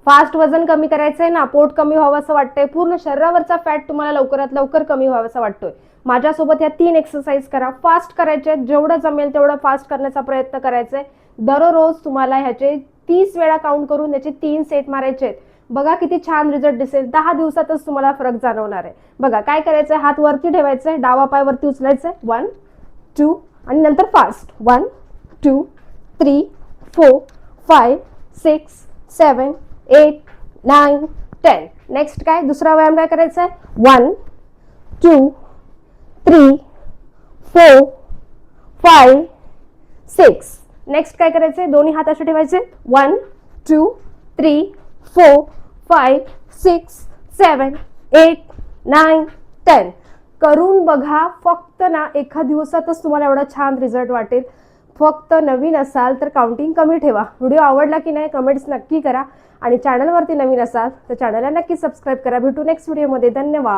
Fast वजन कमी करायचंय ना, पोट कमी व्हावं असं वाटतंय, पूर्ण शरीरावरचा फॅट तुम्हाला लवकरात लवकर कमी व्हावं असं वाटतोय, माझ्यासोबत या 3 एक्सरसाइज करा. फास्ट करायचे, जेवढं जमेल तेवढं फास्ट करण्याचा प्रयत्न करायचा आहे. दररोज तुम्हाला ह्याचे 30 वेळा काउंट करून याचे 3 सेट मारायचे. बघा किती छान रिझल्ट दिसेल. 10 दिवसातच तुम्हाला फरक जाणवणार आहे. बघा काय करायचंय, हात वरती ठेवायचे, डावा पाय वरती उचलायचे, 1 2 आणि नंतर फास्ट 1 2 3 4 5 6 7 8 9 10. नेक्स्ट काय, दुसरा व्यायाम काय करायचा आहे, 1 2 3 4 5 6. नेक्स्ट काय करायचंय, दोन्ही हात असे ठेवायचे, 1 2 3 4 5 6 7 8 9 10. करून बघा. फक्त ना एका दिवसातच तुम्हाला एवढा छान रिझल्ट वाटेल. फक्त नवीन असाल तर काउंटिंग कमी ठेवा. व्हिडिओ आवडला की नाही कमेंट्स नक्की करा आणि चॅनलवरती नवीन असाल तर चॅनलला नक्की सबस्क्राईब करा. भेटू नेक्स्ट व्हिडिओमध्ये. धन्यवाद.